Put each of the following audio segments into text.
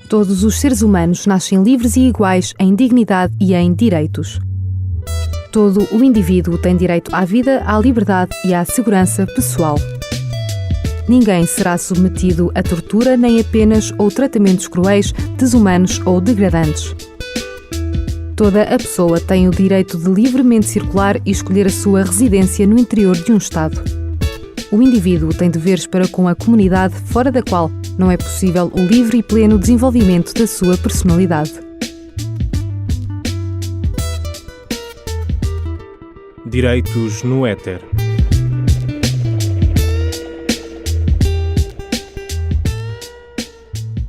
Todos os seres humanos nascem livres e iguais em dignidade e em direitos. Todo o indivíduo tem direito à vida, à liberdade e à segurança pessoal. Ninguém será submetido a tortura nem a penas ou tratamentos cruéis, desumanos ou degradantes. Toda a pessoa tem o direito de livremente circular e escolher a sua residência no interior de um Estado. O indivíduo tem deveres para com a comunidade fora da qual não é possível o livre e pleno desenvolvimento da sua personalidade. Direitos no éter.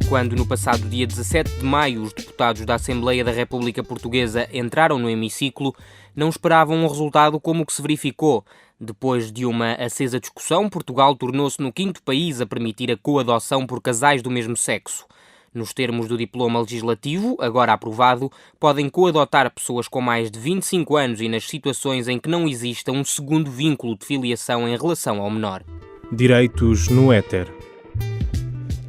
Quando, no passado dia 17 de maio, os deputados da Assembleia da República Portuguesa entraram no hemiciclo, não esperavam um resultado como o que se verificou. Depois de uma acesa discussão, Portugal tornou-se no 5º país a permitir a coadoção por casais do mesmo sexo. Nos termos do diploma legislativo, agora aprovado, podem coadotar pessoas com mais de 25 anos e nas situações em que não exista um segundo vínculo de filiação em relação ao menor. Direitos no éter.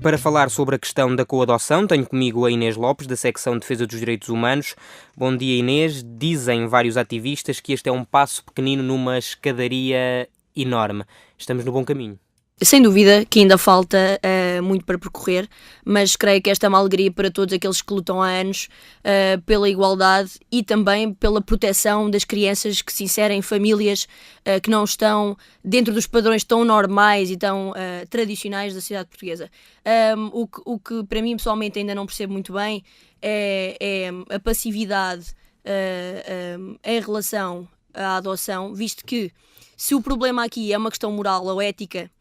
Para falar sobre a questão da coadoção, tenho comigo a Inês Lopes, da Secção de Defesa dos Direitos Humanos. Bom dia, Inês. Dizem vários ativistas que este é um passo pequenino numa escadaria enorme. Estamos no bom caminho. Sem dúvida que ainda falta muito para percorrer, mas creio que esta é uma alegria para todos aqueles que lutam há anos pela igualdade e também pela proteção das crianças que se inserem em famílias que não estão dentro dos padrões tão normais e tão tradicionais da sociedade portuguesa. O que para mim pessoalmente ainda não percebo muito bem é a passividade em relação à adoção, visto que se o problema aqui é uma questão moral ou ética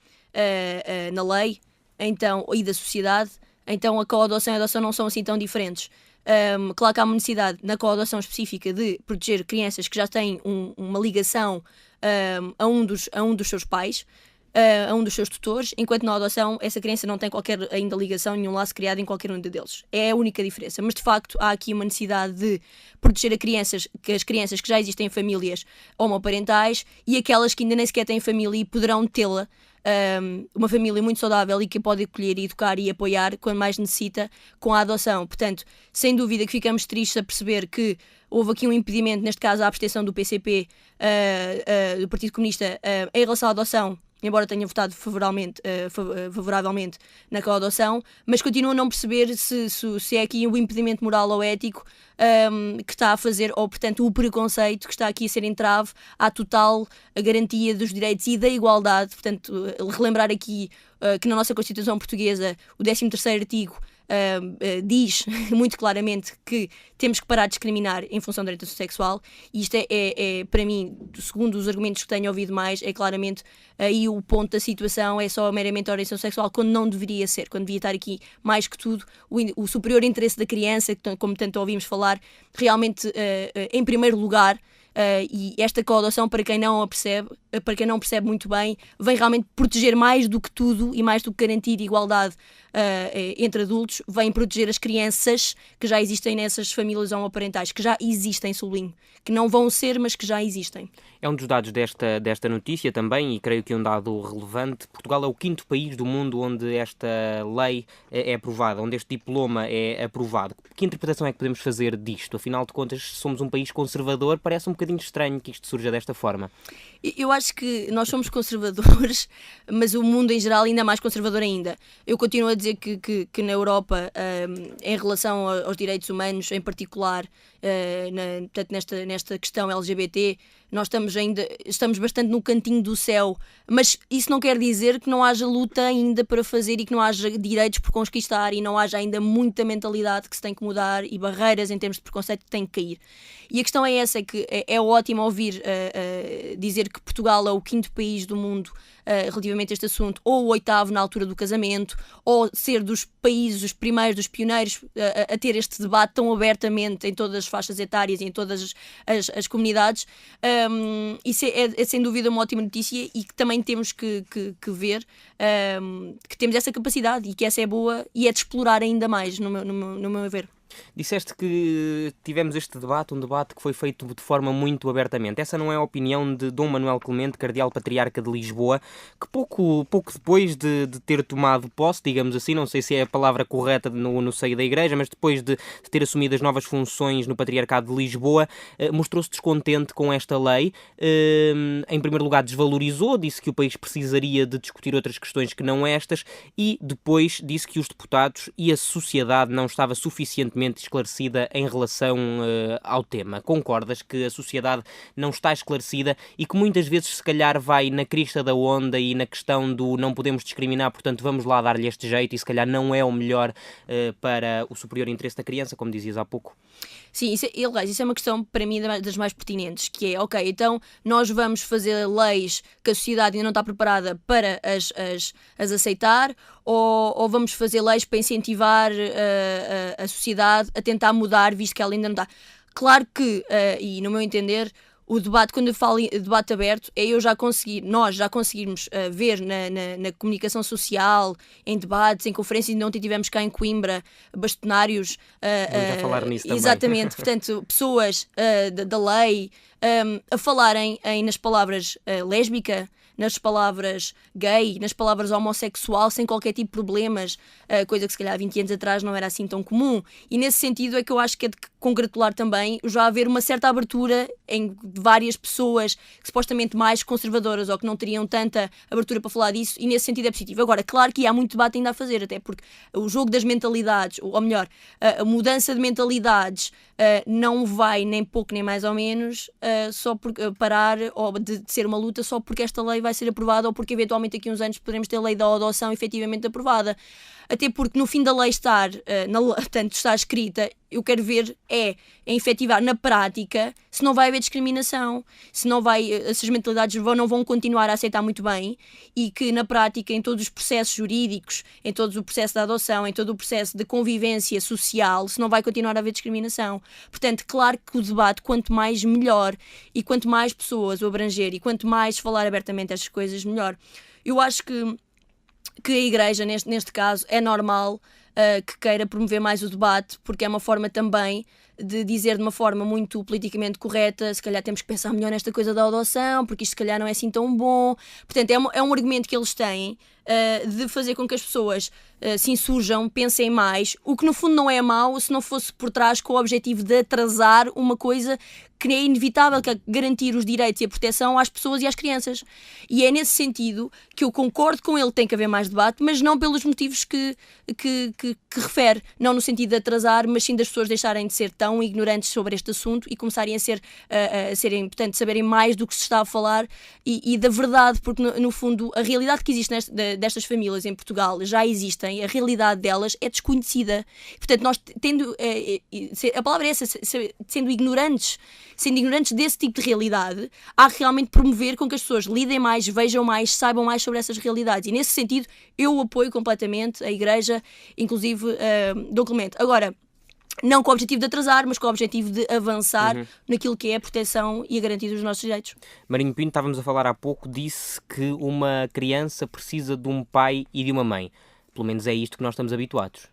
na lei então, e da sociedade, então a coadoção e a adoção não são assim tão diferentes. Claro que há uma necessidade na coadoção específica de proteger crianças que já têm uma ligação a um dos seus pais, a um dos seus tutores, enquanto na adoção essa criança não tem qualquer ainda ligação, nenhum laço criado em qualquer um deles. É a única diferença. Mas de facto há aqui uma necessidade de proteger as crianças que já existem em famílias homoparentais e aquelas que ainda nem sequer têm família e poderão tê-la, uma família muito saudável e que pode acolher, educar e apoiar quando mais necessita com a adoção. Portanto, sem dúvida que ficamos tristes a perceber que houve aqui um impedimento, neste caso a abstenção do PCP, do Partido Comunista, em relação à adoção, embora tenha votado favoravelmente na coadoção, mas continuo a não perceber se é aqui o impedimento moral ou ético que está a fazer, ou portanto o preconceito que está aqui a ser entrave à total garantia dos direitos e da igualdade. Portanto, relembrar aqui que na nossa Constituição Portuguesa o 13º artigo diz muito claramente que temos que parar de discriminar em função da orientação sexual, e isto é para mim, segundo os argumentos que tenho ouvido mais, é claramente aí o ponto da situação, é só meramente a orientação sexual, quando não deveria ser, quando devia estar aqui mais que tudo o superior interesse da criança, como tanto ouvimos falar, realmente em primeiro lugar. E esta coadoção, para quem não percebe muito bem, vem realmente proteger mais do que tudo e mais do que garantir igualdade entre adultos, vem proteger as crianças que já existem nessas famílias homoparentais, que já existem, sublinho, que não vão ser, mas que já existem. É um dos dados desta notícia também, e creio que um dado relevante. Portugal é o 5º país do mundo onde esta lei é aprovada, onde este diploma é aprovado. Que interpretação é que podemos fazer disto? Afinal de contas, somos um país conservador, parece um bocadinho estranho que isto surja desta forma. Eu acho que nós somos conservadores, mas o mundo em geral ainda é mais conservador ainda. Eu continuo a dizer que na Europa, em relação aos direitos humanos, em particular, portanto, nesta questão LGBT, nós estamos bastante no cantinho do céu, mas isso não quer dizer que não haja luta ainda para fazer e que não haja direitos por conquistar e não haja ainda muita mentalidade que se tem que mudar e barreiras em termos de preconceito que têm que cair. E a questão é essa, que é ótimo ouvir dizer que Portugal é o 5º país do mundo relativamente a este assunto, ou o 8º na altura do casamento, ou ser dos países, os primeiros, dos pioneiros a ter este debate tão abertamente em todas as faixas etárias e em todas as comunidades. Isso é sem dúvida uma ótima notícia, e que também temos que ver que temos essa capacidade e que essa é boa e é de explorar ainda mais, no meu ver. Disseste que tivemos este debate, um debate que foi feito de forma muito abertamente. Essa não é a opinião de Dom Manuel Clemente, Cardeal Patriarca de Lisboa, que pouco depois de ter tomado posse, digamos assim, não sei se é a palavra correta no seio da Igreja, mas depois de ter assumido as novas funções no Patriarcado de Lisboa, mostrou-se descontente com esta lei. Em primeiro lugar, desvalorizou, disse que o país precisaria de discutir outras questões que não estas, e depois disse que os deputados e a sociedade não estava suficientemente esclarecida em relação ao tema. Concordas que a sociedade não está esclarecida e que muitas vezes se calhar vai na crista da onda e na questão do não podemos discriminar, portanto vamos lá dar-lhe este jeito, e se calhar não é o melhor para o superior interesse da criança, como dizias há pouco? Sim, isso é uma questão para mim das mais pertinentes, que é, ok, então nós vamos fazer leis que a sociedade ainda não está preparada para as aceitar, ou vamos fazer leis para incentivar a sociedade a tentar mudar, visto que ela ainda não está. Claro que, e no meu entender, o debate, quando eu falo em debate aberto, é nós já conseguirmos ver na comunicação social, em debates, em conferências, ainda ontem tivemos cá em Coimbra bastonários. Vamos a falar nisso também. Exatamente, portanto, pessoas da lei a falarem nas palavras lésbica, nas palavras gay, nas palavras homossexual, sem qualquer tipo de problemas, coisa que se calhar há 20 anos atrás não era assim tão comum. E nesse sentido é que eu acho que é de congratular também já haver uma certa abertura em várias pessoas que supostamente mais conservadoras ou que não teriam tanta abertura para falar disso, e nesse sentido é positivo. Agora, claro que há muito debate ainda a fazer, até porque o jogo das mentalidades, ou melhor, a mudança de mentalidades não vai nem pouco nem mais ou menos só por parar ou de ser uma luta só porque esta lei vai ser aprovada, ou porque eventualmente daqui a uns anos poderemos ter a lei da adoção efetivamente aprovada. Até porque no fim da lei portanto, está escrita, eu quero ver em efetivar na prática se não vai haver discriminação, se não vai, essas mentalidades não vão continuar a aceitar muito bem, e que na prática, em todos os processos jurídicos, em todo o processo da adoção, em todo o processo de convivência social, se não vai continuar a haver discriminação. Portanto, claro que o debate, quanto mais melhor, e quanto mais pessoas o abranger, e quanto mais falar abertamente estas coisas, melhor. Eu acho que a Igreja, neste caso, é normal que queira promover mais o debate, porque é uma forma também de dizer de uma forma muito politicamente correta, se calhar temos que pensar melhor nesta coisa da adoção, porque isto se calhar não é assim tão bom. Portanto, é um argumento que eles têm de fazer com que as pessoas se insurjam, pensem mais, o que no fundo não é mau se não fosse por trás com o objetivo de atrasar uma coisa que é inevitável, que é garantir os direitos e a proteção às pessoas e às crianças. E é nesse sentido que eu concordo com ele, tem que haver mais debate, mas não pelos motivos que refere, não no sentido de atrasar, mas sim das pessoas deixarem de ser tão ignorantes sobre este assunto e começarem a serem, portanto, saberem mais do que se está a falar e da verdade, porque no fundo a realidade que existe destas famílias em Portugal já existem, a realidade delas é desconhecida. Portanto, nós a palavra é essa, sendo ignorantes desse tipo de realidade, há que realmente promover com que as pessoas lidem mais, vejam mais, saibam mais sobre essas realidades. E nesse sentido, eu apoio completamente a Igreja, inclusive Dom Clemente. Agora, não com o objetivo de atrasar, mas com o objetivo de avançar naquilo que é a proteção e a garantia dos nossos direitos. Marinho Pinto, estávamos a falar há pouco, disse que uma criança precisa de um pai e de uma mãe. Pelo menos é isto que nós estamos habituados.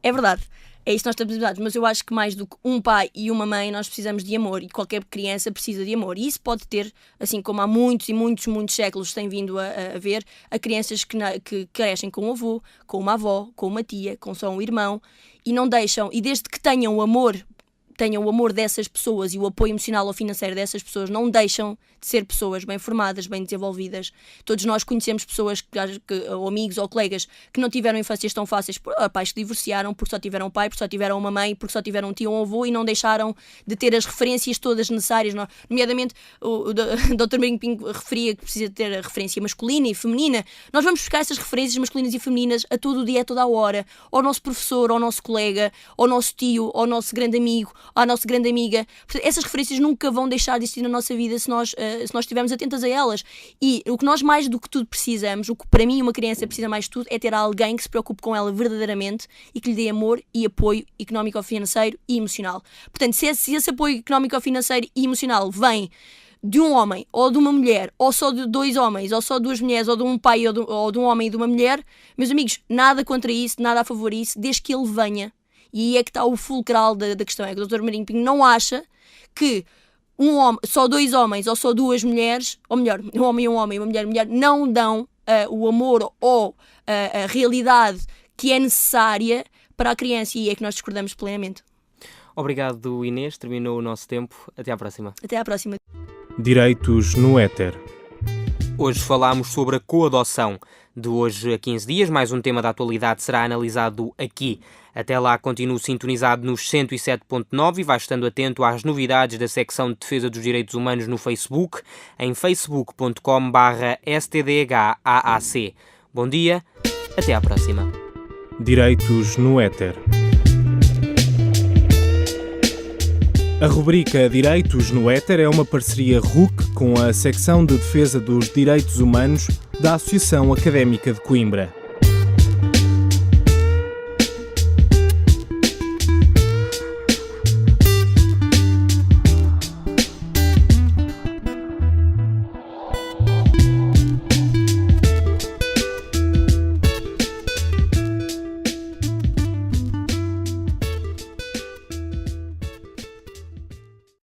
É verdade. É isso que nós estamos habituados, mas eu acho que mais do que um pai e uma mãe, nós precisamos de amor, e qualquer criança precisa de amor. E isso pode ter, assim como há muitos e muitos séculos tem vindo a ver, a crianças que crescem com um avô, com uma avó, com uma tia, com só um irmão, e não deixam, e desde que tenham o amor dessas pessoas e o apoio emocional ou financeiro dessas pessoas, não deixam de ser pessoas bem formadas, bem desenvolvidas. Todos nós conhecemos pessoas, ou amigos ou colegas, que não tiveram infâncias tão fáceis, pais que divorciaram porque só tiveram um pai, porque só tiveram uma mãe, porque só tiveram um tio ou um avô, e não deixaram de ter as referências todas necessárias. Nomeadamente, o Dr. Marinho Pinto referia que precisa ter a referência masculina e feminina. Nós vamos buscar essas referências masculinas e femininas a todo o dia, a toda a hora, ao nosso professor, ao nosso colega, ao nosso tio, ao nosso grande amigo, à nossa grande amiga. Essas referências nunca vão deixar de existir na nossa vida se nós estivermos atentas a elas. E o que nós mais do que tudo precisamos, o que para mim uma criança precisa mais de tudo, é ter alguém que se preocupe com ela verdadeiramente e que lhe dê amor e apoio económico-financeiro e emocional. Portanto, se esse apoio económico-financeiro e emocional vem de um homem ou de uma mulher, ou só de dois homens, ou só de duas mulheres, ou de um pai ou de um homem e de uma mulher, meus amigos, nada contra isso, nada a favor disso, desde que ele venha E aí é que está o fulcral da questão, é que o Dr. Marinho Pinho não acha que um homem, só 2 homens ou só 2 mulheres, ou melhor, um homem e uma mulher, não dão o amor ou a realidade que é necessária para a criança, e é que nós discordamos plenamente. Obrigado, Inês. Terminou o nosso tempo. Até à próxima. Até à próxima. Direitos no Éter. Hoje falámos sobre a coadoção. De hoje a 15 dias, mais um tema da atualidade será analisado aqui. Até lá, continue sintonizado nos 107.9 e vai estando atento às novidades da secção de Defesa dos Direitos Humanos no Facebook, em facebook.com/stdhaac. Bom dia, até à próxima. Direitos no Éter. A rubrica Direitos no Éter é uma parceria RUC com a secção de Defesa dos Direitos Humanos da Associação Académica de Coimbra.